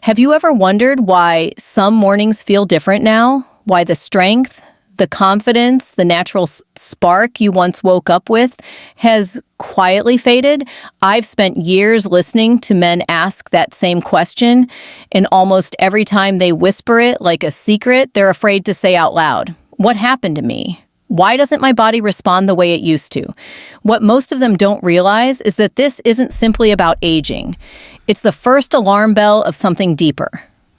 Have you ever wondered why some mornings feel different now? Why the strength, the confidence, the natural spark you once woke up with has quietly faded? I've spent years listening to men ask that same question, and almost every time they whisper it like a secret, they're afraid to say out loud, "What happened to me? Why doesn't my body respond the way it used to?" What most of them don't realize is that this isn't simply about aging. It's the first alarm bell of something deeper.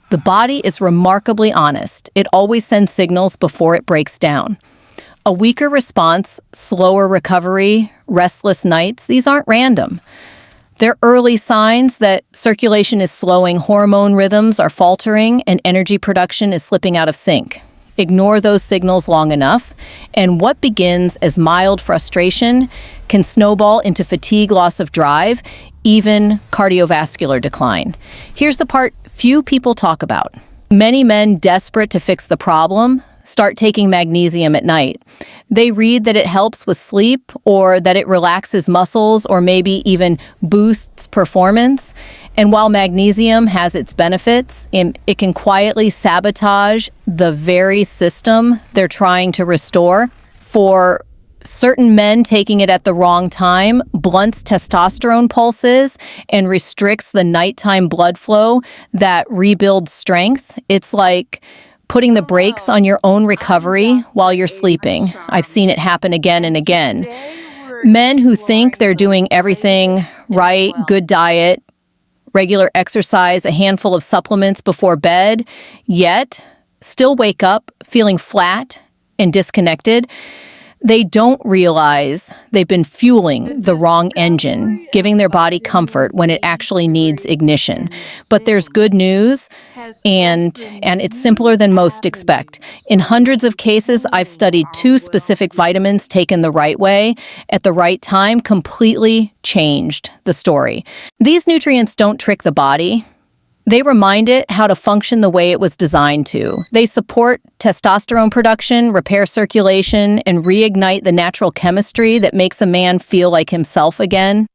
The body is remarkably honest. It always sends signals before it breaks down. A weaker response, slower recovery, restless nights, these aren't random. They're early signs that circulation is slowing, hormone rhythms are faltering, and energy production is slipping out of sync. Ignore those signals long enough, and what begins as mild frustration can snowball into fatigue, loss of drive, even cardiovascular decline. Here's the part few people talk about. Many men desperate to fix the problem start taking magnesium at night. They read that it helps with sleep or that it relaxes muscles or maybe even boosts performance. And while magnesium has its benefits, it can quietly sabotage the very system they're trying to restore. For certain men, taking it at the wrong time blunts testosterone pulses and restricts the nighttime blood flow that rebuilds strength. It's like putting the brakes on your own recovery while you're sleeping. I've seen it happen again and again. Men who think they're doing everything right, good diet, regular exercise, a handful of supplements before bed, yet still wake up feeling flat and disconnected. They don't realize they've been fueling the wrong engine, giving their body comfort when it actually needs ignition. But there's good news, and it's simpler than most expect. In hundreds of cases, I've studied 2 specific vitamins taken the right way, at the right time, completely changed the story. These nutrients don't trick the body. They remind it how to function the way it was designed to. They support testosterone production, repair circulation, and reignite the natural chemistry that makes a man feel like himself again.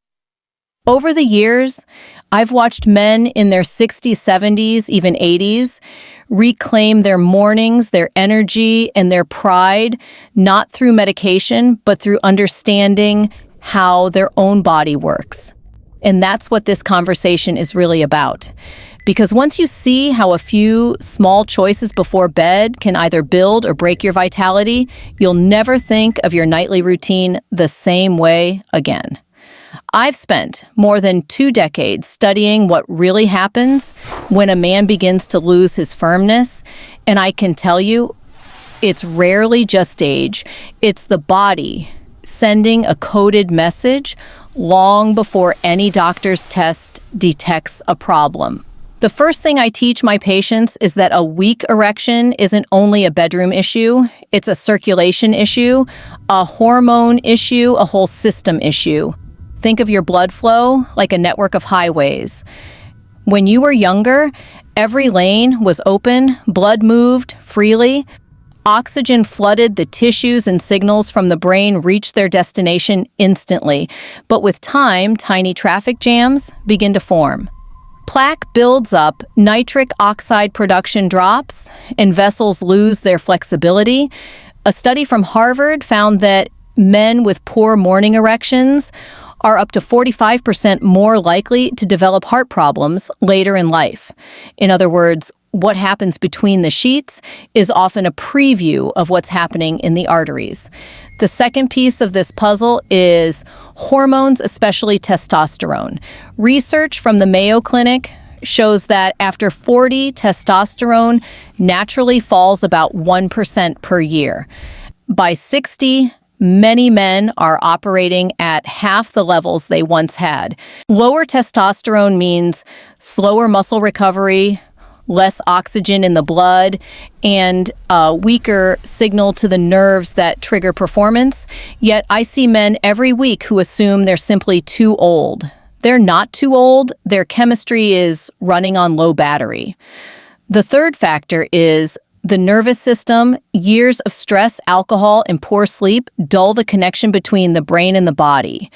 Over the years, I've watched men in their 60s, 70s, even 80s reclaim their mornings, their energy, and their pride, not through medication, but through understanding how their own body works. And that's what this conversation is really about. Because once you see how a few small choices before bed can either build or break your vitality, you'll never think of your nightly routine the same way again. I've spent more than 2 decades studying what really happens when a man begins to lose his firmness, and I can tell you, it's rarely just age. It's the body sending a coded message long before any doctor's test detects a problem. The first thing I teach my patients is that a weak erection isn't only a bedroom issue, it's a circulation issue, a hormone issue, a whole system issue. Think of your blood flow like a network of highways. When you were younger, every lane was open, blood moved freely, oxygen flooded the tissues, and signals from the brain reached their destination instantly. But with time, tiny traffic jams begin to form. Plaque builds up, nitric oxide production drops, and vessels lose their flexibility. A study from Harvard found that men with poor morning erections are up to 45% more likely to develop heart problems later in life. In other words, what happens between the sheets is often a preview of what's happening in the arteries. The second piece of this puzzle is hormones, especially testosterone. Research from the Mayo Clinic shows that after 40, testosterone naturally falls about 1% per year. By 60, many men are operating at half the levels they once had. Lower testosterone means slower muscle recovery, less oxygen in the blood, and a weaker signal to the nerves that trigger performance. Yet I see men every week who assume they're simply too old. They're not too old. Their chemistry is running on low battery. The third factor is the nervous system. Years of stress, alcohol, and poor sleep dull the connection between the brain and the body.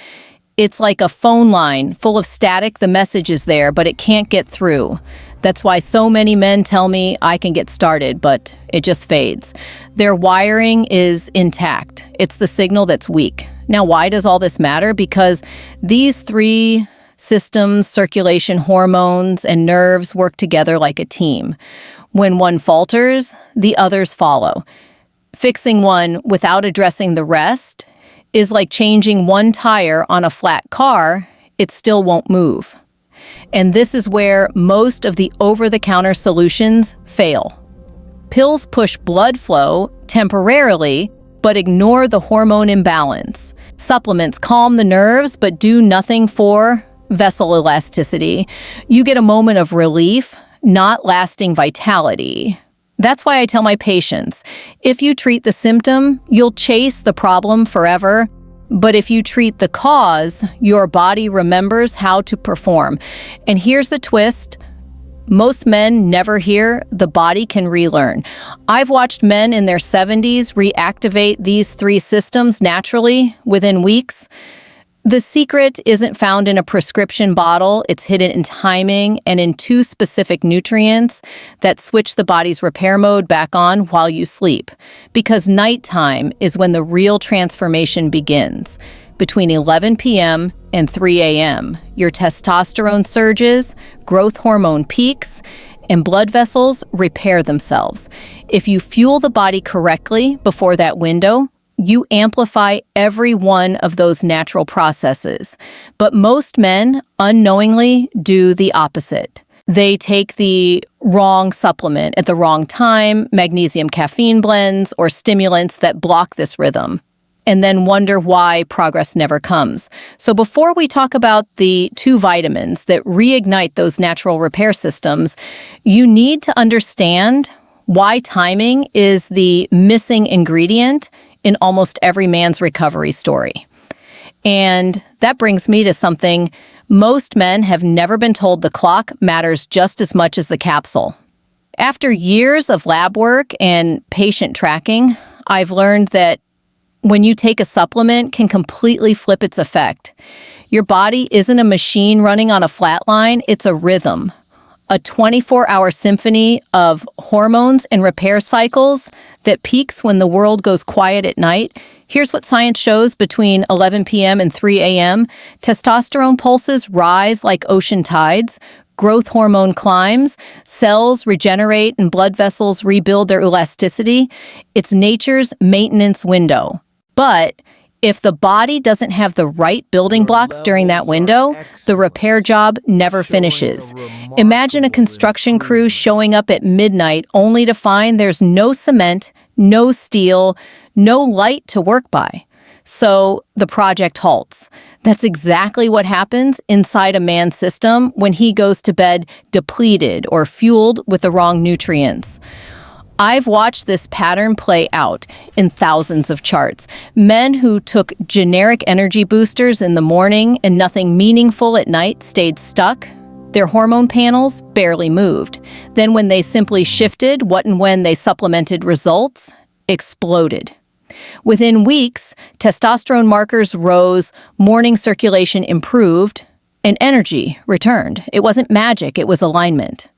It's like a phone line full of static. The message is there, but it can't get through. That's why so many men tell me I can get started, but it just fades. Their wiring is intact. It's the signal that's weak. Now, why does all this matter? Because these three systems, circulation, hormones, and nerves work together like a team. When one falters, the others follow. Fixing one without addressing the rest is like changing one tire on a flat car. It still won't move. And this is where most of the over-the-counter solutions fail. Pills push blood flow temporarily, but ignore the hormone imbalance. Supplements calm the nerves, but do nothing for vessel elasticity. You get a moment of relief, not lasting vitality. That's why I tell my patients, if you treat the symptom, you'll chase the problem forever. But if you treat the cause, your body remembers how to perform. And here's the twist. Most men never hear the body can relearn. I've watched men in their 70s reactivate these three systems naturally within weeks. The secret isn't found in a prescription bottle. It's hidden in timing and in two specific nutrients that switch the body's repair mode back on while you sleep. Because nighttime is when the real transformation begins. Between 11 p.m. and 3 a.m., your testosterone surges, growth hormone peaks, and blood vessels repair themselves. If you fuel the body correctly before that window, you amplify every one of those natural processes. But most men unknowingly do the opposite. They take the wrong supplement at the wrong time, magnesium caffeine blends, or stimulants that block this rhythm, and then wonder why progress never comes. So before we talk about the two vitamins that reignite those natural repair systems, you need to understand why timing is the missing ingredient in almost every man's recovery story. And that brings me to something most men have never been told: the clock matters just as much as the capsule. After years of lab work and patient tracking, I've learned that when you take a supplement can completely flip its effect. Your body isn't a machine running on a flat line, it's a rhythm. A 24-hour symphony of hormones and repair cycles that peaks when the world goes quiet at night. Here's what science shows between 11 p.m. and 3 a.m. Testosterone pulses rise like ocean tides. Growth hormone climbs. Cells regenerate and blood vessels rebuild their elasticity. It's nature's maintenance window. But if the body doesn't have the right building blocks during that window, the repair job never finishes. Imagine a construction crew showing up at midnight only to find there's no cement, no steel, no light to work by. So the project halts. That's exactly what happens inside a man's system when he goes to bed depleted or fueled with the wrong nutrients. I've watched this pattern play out in thousands of charts. Men who took generic energy boosters in the morning and nothing meaningful at night stayed stuck. Their hormone panels barely moved. Then when they simply shifted what and when they supplemented, results exploded. Within weeks, testosterone markers rose, morning circulation improved, and energy returned. It wasn't magic, it was alignment.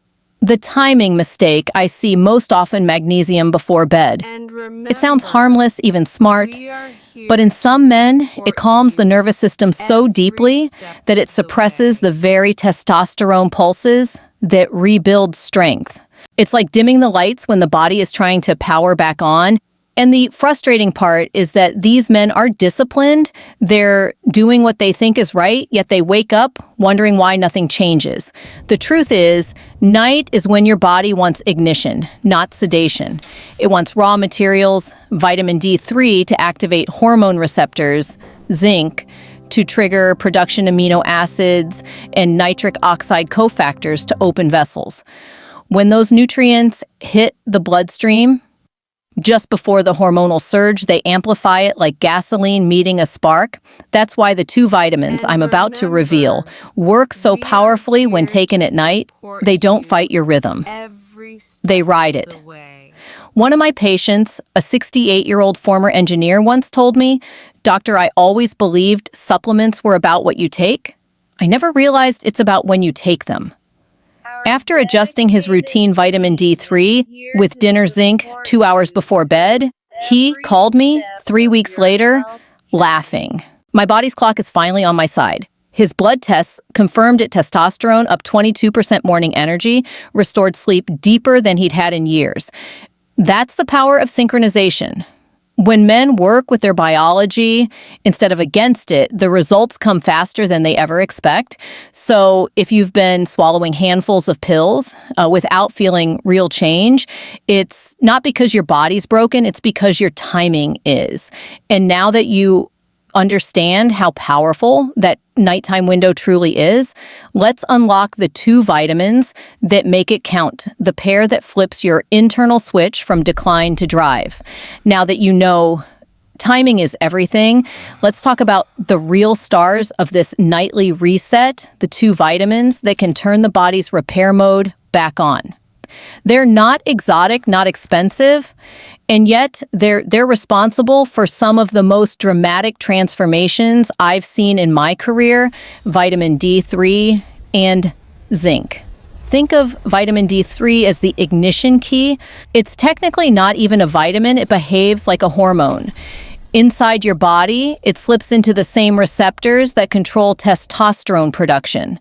The timing mistake I see most often: magnesium before bed. It sounds harmless, even smart, but in some men, it calms the nervous system so deeply that it suppresses the very testosterone pulses that rebuild strength. It's like dimming the lights when the body is trying to power back on. And the frustrating part is that these men are disciplined. They're doing what they think is right, yet they wake up wondering why nothing changes. The truth is, night is when your body wants ignition, not sedation. It wants raw materials, vitamin D3 to activate hormone receptors, zinc to trigger production amino acids, and nitric oxide cofactors to open vessels. When those nutrients hit the bloodstream, just before the hormonal surge, they amplify it like gasoline meeting a spark. That's why the two vitamins I'm about to reveal work so powerfully when taken at night. They don't fight your rhythm. They ride it. One of my patients, a 68-year-old former engineer, once told me, "Doctor, I always believed supplements were about what you take. I never realized it's about when you take them." After adjusting his routine vitamin D3 with dinner zinc 2 hours before bed, he called me 3 weeks later, laughing. My body's clock is finally on my side. His blood tests confirmed it testosterone up 22% morning energy, restored sleep deeper than he'd had in years. That's the power of synchronization. When men work with their biology instead of against it, the results come faster than they ever expect. So if you've been swallowing handfuls of pills without feeling real change, it's not because your body's broken, it's because your timing is. And now that you understand how powerful that nighttime window truly is, let's unlock the 2 vitamins that make it count, the pair that flips your internal switch from decline to drive. Now that you know timing is everything, let's talk about the real stars of this nightly reset, the 2 vitamins that can turn the body's repair mode back on. They're not exotic, not expensive, and yet they're responsible for some of the most dramatic transformations I've seen in my career: vitamin D3 and zinc. Think of vitamin D3 as the ignition key. It's technically not even a vitamin, it behaves like a hormone. Inside your body, it slips into the same receptors that control testosterone production.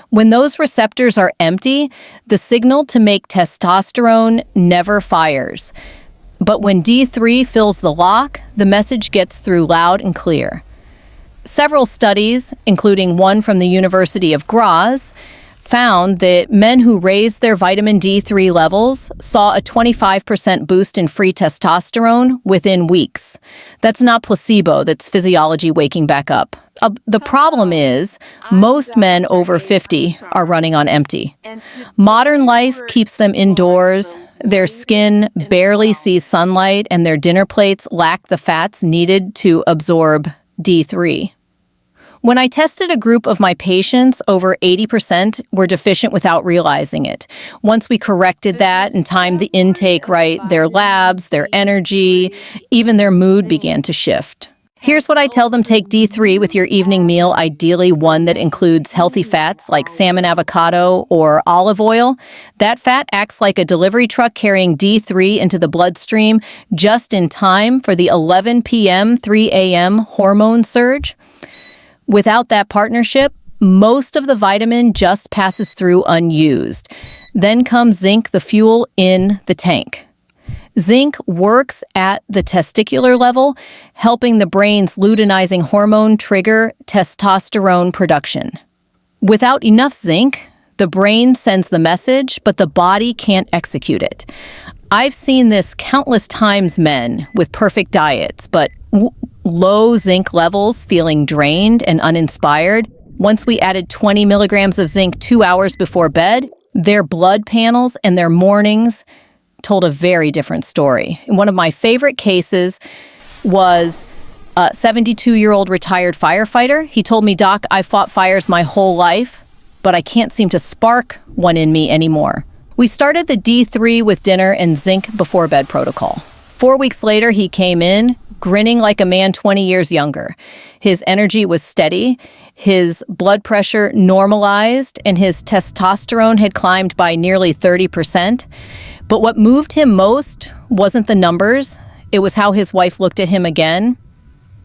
When those receptors are empty, the signal to make testosterone never fires. But when D3 fills the lock, the message gets through loud and clear. Several studies, including one from the University of Graz, found that men who raised their vitamin D3 levels saw a 25% boost in free testosterone within weeks. That's not placebo, that's physiology waking back up. The problem is, most men over 50 are running on empty. Modern life keeps them indoors, their skin barely sees sunlight, and their dinner plates lack the fats needed to absorb D3. When I tested a group of my patients, over 80% were deficient without realizing it. Once we corrected that and timed the intake right, their labs, their energy, even their mood began to shift. Here's what I tell them: take D3 with your evening meal, ideally one that includes healthy fats like salmon, avocado, or olive oil. That fat acts like a delivery truck carrying D3 into the bloodstream just in time for the 11 p.m., 3 a.m. hormone surge. Without that partnership, most of the vitamin just passes through unused. Then comes zinc, the fuel in the tank. Zinc works at the testicular level, helping the brain's luteinizing hormone trigger testosterone production. Without enough zinc, the brain sends the message, but the body can't execute it. I've seen this countless times: men with perfect diets, but low zinc levels feeling drained and uninspired. Once we added 20 milligrams of zinc 2 hours before bed, their blood panels and their mornings told a very different story. And one of my favorite cases was a 72-year-old retired firefighter. He told me, "Doc, I fought fires my whole life, but I can't seem to spark one in me anymore." We started the D3 with dinner and zinc before bed protocol. 4 weeks later, he came in, grinning like a man 20 years younger. His energy was steady, his blood pressure normalized, and his testosterone had climbed by nearly 30%. But what moved him most wasn't the numbers, it was how his wife looked at him again.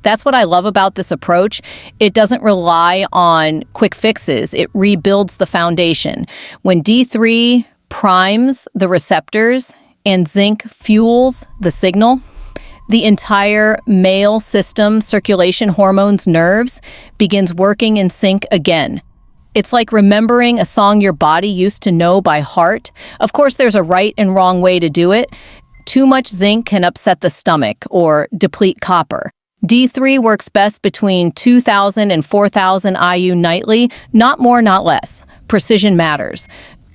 That's what I love about this approach. It doesn't rely on quick fixes, it rebuilds the foundation. When D3 primes the receptors and zinc fuels the signal, the entire male system, circulation, hormones, nerves, begins working in sync again. It's like remembering a song your body used to know by heart. Of course, there's a right and wrong way to do it. Too much zinc can upset the stomach or deplete copper. D3 works best between 2,000 and 4,000 IU nightly, not more, not less. Precision matters.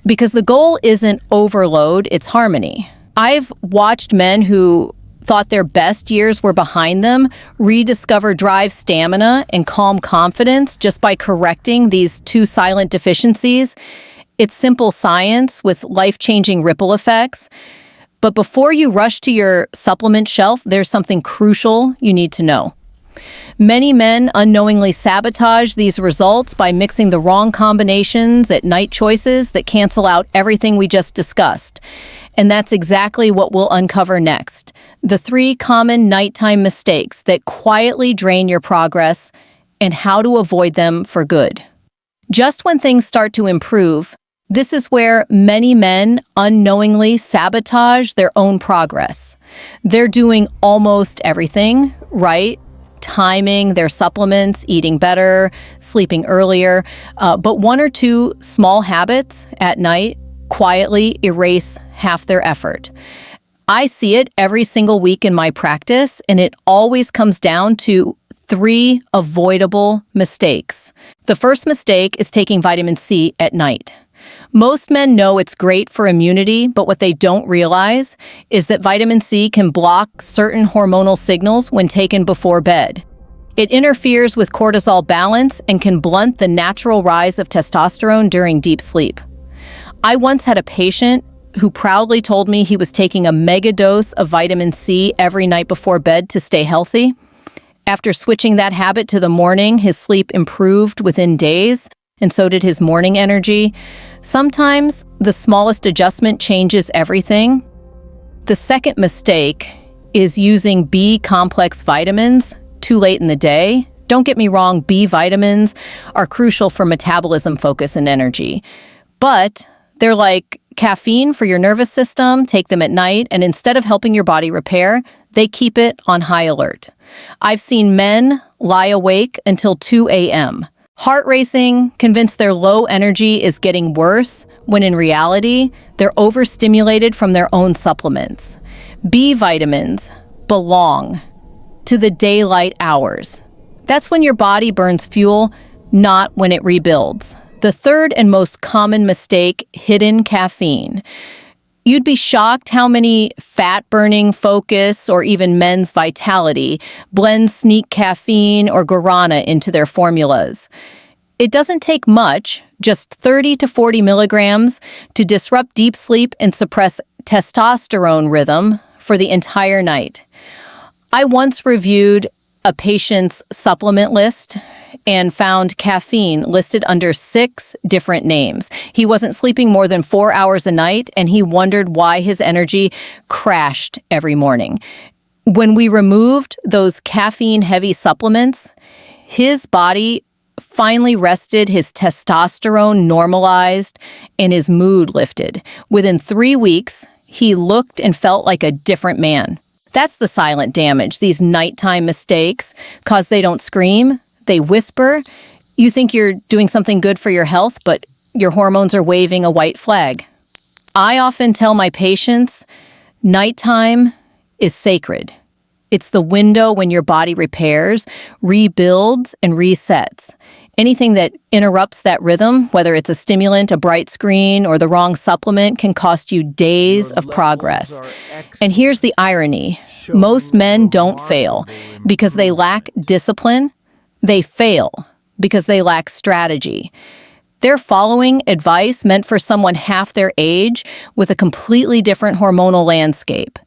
Because the goal isn't overload, it's harmony. I've watched men who thought their best years were behind them rediscover drive, stamina, and calm confidence just by correcting these 2 silent deficiencies. It's simple science with life-changing ripple effects. But before you rush to your supplement shelf, there's something crucial you need to know. Many men unknowingly sabotage these results by mixing the wrong combinations at night choices that cancel out everything we just discussed. And that's exactly what we'll uncover next. The 3 common nighttime mistakes that quietly drain your progress and how to avoid them for good. Just when things start to improve, this is where many men unknowingly sabotage their own progress. They're doing almost everything right, timing their supplements, eating better, sleeping earlier, but 1 or 2 small habits at night quietly erase half their effort. I see it every single week in my practice, and it always comes down to 3 avoidable mistakes. The first mistake is taking vitamin C at night. Most men know it's great for immunity, but what they don't realize is that vitamin C can block certain hormonal signals when taken before bed. It interferes with cortisol balance and can blunt the natural rise of testosterone during deep sleep. I once had a patient who proudly told me he was taking a mega dose of vitamin C every night before bed to stay healthy. After switching that habit to the morning, his sleep improved within days, and so did his morning energy. Sometimes the smallest adjustment changes everything. The second mistake is using B-complex vitamins too late in the day. Don't get me wrong, B vitamins are crucial for metabolism, focus, and energy. But they're like caffeine for your nervous system. Take them at night, and instead of helping your body repair, they keep it on high alert. I've seen men lie awake until 2 a.m., heart racing, convinced their low energy is getting worse, when in reality, they're overstimulated from their own supplements. B vitamins belong to the daylight hours. That's when your body burns fuel, not when it rebuilds. The third and most common mistake, hidden caffeine. You'd be shocked how many fat-burning Focus or even Men's Vitality blend sneak caffeine or guarana into their formulas. It doesn't take much, just 30 to 40 milligrams, to disrupt deep sleep and suppress testosterone rhythm for the entire night. I once reviewed a patient's supplement list and found caffeine listed under 6 different names. He wasn't sleeping more than 4 hours a night, and he wondered why his energy crashed every morning. When we removed those caffeine-heavy supplements, his body finally rested, his testosterone normalized, and his mood lifted. Within 3 weeks, he looked and felt like a different man. That's the silent damage, these nighttime mistakes, cause they don't scream, they whisper. You think you're doing something good for your health, but your hormones are waving a white flag. I often tell my patients, nighttime is sacred. It's the window when your body repairs, rebuilds, and resets. Anything that interrupts that rhythm, whether it's a stimulant, a bright screen, or the wrong supplement, can cost you days of progress. And here's the irony. Most men don't fail because they lack discipline. They fail because they lack strategy. They're following advice meant for someone half their age with a completely different hormonal landscape.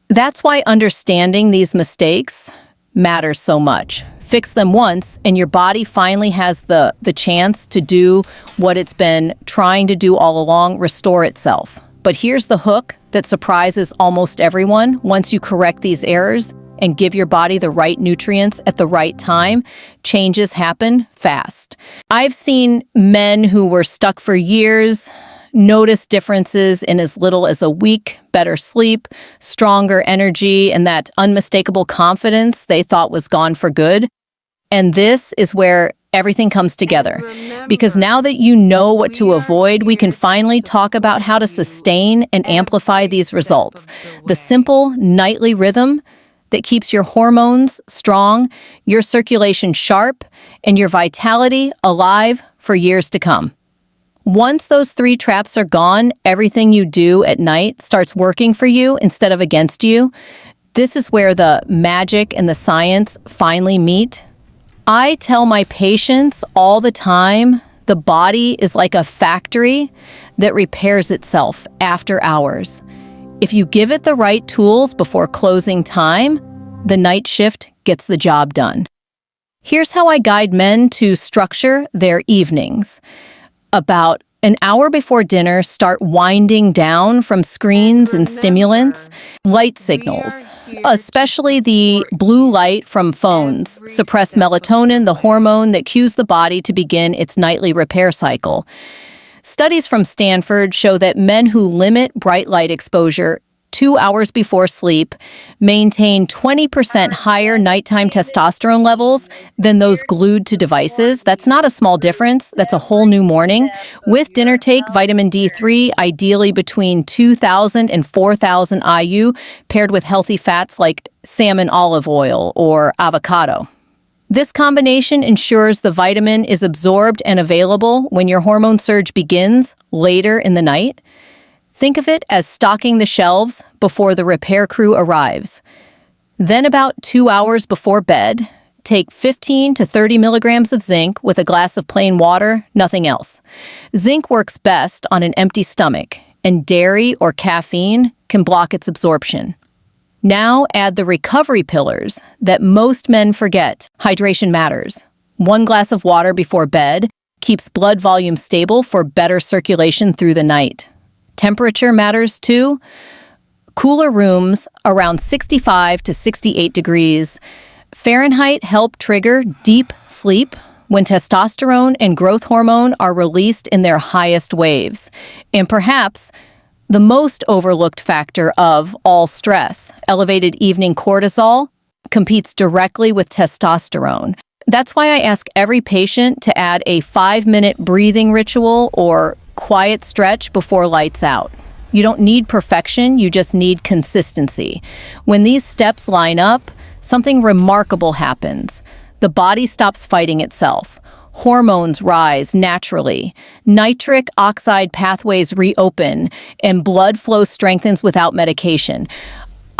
That's why understanding these mistakes matters so much. Fix them once, and your body finally has the chance to do what it's been trying to do all along, restore itself. But here's the hook that surprises almost everyone. Once you correct these errors and give your body the right nutrients at the right time, changes happen fast. I've seen men who were stuck for years notice differences in as little as a week, better sleep, stronger energy, and that unmistakable confidence they thought was gone for good. And this is where everything comes together. Because now that you know what to avoid, we can finally talk about how to sustain and amplify these results. The simple nightly rhythm that keeps your hormones strong, your circulation sharp, and your vitality alive for years to come. Once those 3 traps are gone, everything you do at night starts working for you instead of against you. This is where the magic and the science finally meet. I tell my patients all the time, the body is like a factory that repairs itself after hours. If you give it the right tools before closing time, the night shift gets the job done. Here's how I guide men to structure their evenings. About an hour before dinner, start winding down from screens and stimulants. Light signals, especially the blue light from phones, suppress melatonin, the hormone that cues the body to begin its nightly repair cycle. Studies from Stanford show that men who limit bright light exposure 2 hours before sleep maintain 20% higher nighttime testosterone levels than those glued to devices. That's not a small difference. That's a whole new morning. With dinner, take vitamin D3, ideally between 2,000 and 4,000 IU, paired with healthy fats like salmon olive oil or avocado. This combination ensures the vitamin is absorbed and available when your hormone surge begins later in the night. Think of it as stocking the shelves before the repair crew arrives. Then about 2 hours before bed, take 15 to 30 milligrams of zinc with a glass of plain water, nothing else. Zinc works best on an empty stomach, and dairy or caffeine can block its absorption. Now add the recovery pillars that most men forget. Hydration matters. 1 glass of water before bed keeps blood volume stable for better circulation through the night. Temperature matters too. Cooler rooms around 65 to 68 degrees Fahrenheit help trigger deep sleep when testosterone and growth hormone are released in their highest waves. And perhaps the most overlooked factor of all stress, elevated evening cortisol, competes directly with testosterone. That's why I ask every patient to add a 5-minute breathing ritual or quiet stretch before lights out. You don't need perfection, you just need consistency. When these steps line up, something remarkable happens. The body stops fighting itself. Hormones rise naturally. Nitric oxide pathways reopen, and blood flow strengthens without medication.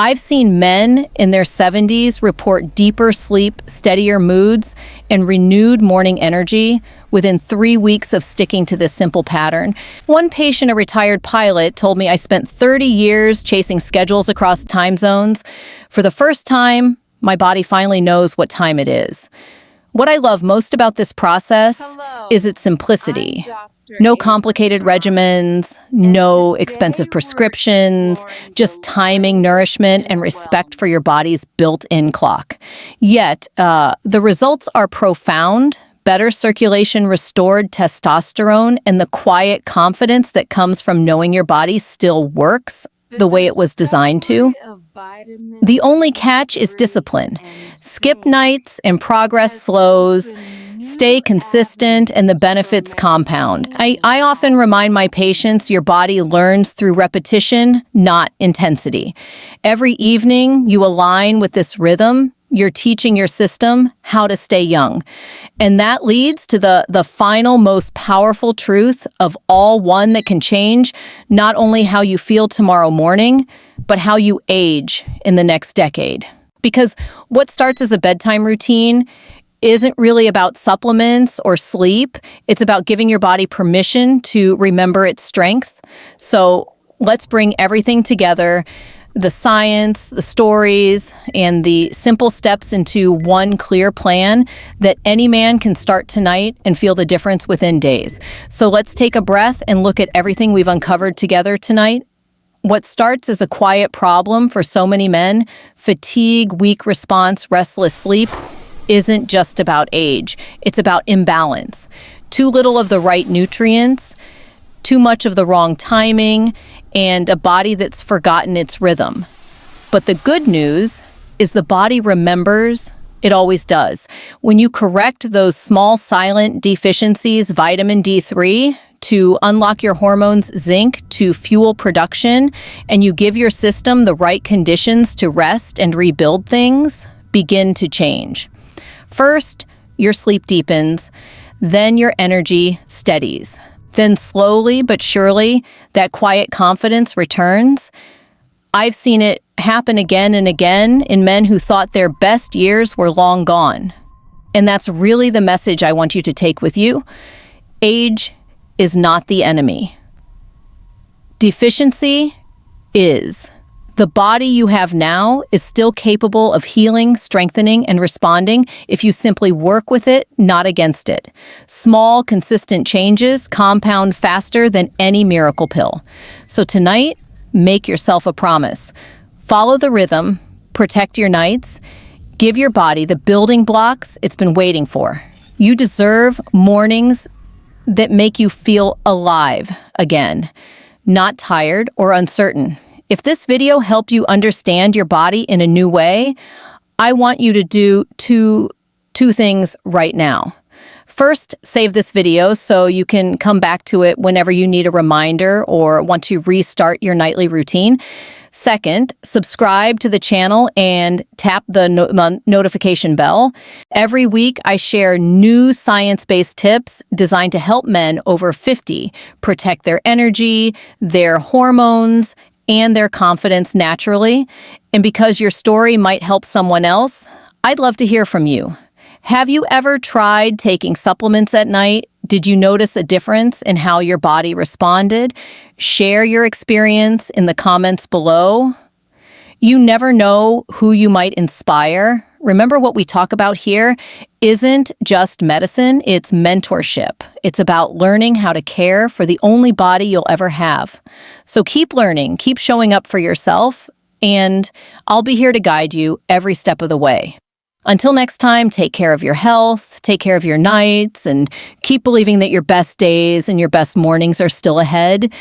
I've seen men in their 70s report deeper sleep, steadier moods, and renewed morning energy within 3 weeks of sticking to this simple pattern. One patient, a retired pilot, told me I spent 30 years chasing schedules across time zones. For the first time, my body finally knows what time it is. What I love most about this process is its simplicity. No complicated regimens, no expensive prescriptions, just timing, nourishment, and respect for your body's built-in clock. Yet, the results are profound. Better circulation, restored testosterone, and the quiet confidence that comes from knowing your body still works the way it was designed to. The only catch is discipline. Skip nights and progress slows. Stay consistent and the benefits compound. I often remind my patients your body learns through repetition, not intensity. Every evening you align with this rhythm, you're teaching your system how to stay young. And that leads to the final, most powerful truth of all, one that can change not only how you feel tomorrow morning, but how you age in the next decade. Because what starts as a bedtime routine isn't really about supplements or sleep. It's about giving your body permission to remember its strength. So let's bring everything together, the science, the stories, and the simple steps into one clear plan that any man can start tonight and feel the difference within days. So let's take a breath and look at everything we've uncovered together tonight. What starts as a quiet problem for so many men, fatigue, weak response, restless sleep, isn't just about age. It's about imbalance. Too little of the right nutrients, too much of the wrong timing, and a body that's forgotten its rhythm. But the good news is the body remembers. It always does. When you correct those small silent deficiencies, vitamin D3, to unlock your hormones, zinc, to fuel production, and you give your system the right conditions to rest and rebuild, things begin to change. First, your sleep deepens, then your energy steadies. Then slowly but surely, that quiet confidence returns. I've seen it happen again and again in men who thought their best years were long gone. And that's really the message I want you to take with you. Age is not the enemy. Deficiency is. The body you have now is still capable of healing, strengthening, and responding if you simply work with it, not against it. Small, consistent changes compound faster than any miracle pill. So tonight, make yourself a promise. Follow the rhythm, protect your nights, give your body the building blocks it's been waiting for. You deserve mornings that make you feel alive again, not tired or uncertain. If this video helped you understand your body in a new way, I want you to do two things right now. First, save this video so you can come back to it whenever you need a reminder or want to restart your nightly routine. Second, subscribe to the channel and tap the notification bell. Every week, I share new science-based tips designed to help men over 50 protect their energy, their hormones, and their confidence naturally. And because your story might help someone else, I'd love to hear from you. Have you ever tried taking supplements at night? Did you notice a difference in how your body responded? Share your experience in the comments below. You never know who you might inspire. Remember, what we talk about here isn't just medicine, it's mentorship. It's about learning how to care for the only body you'll ever have. So keep learning, keep showing up for yourself, and I'll be here to guide you every step of the way. Until next time, take care of your health, take care of your nights, and keep believing that your best days and your best mornings are still ahead.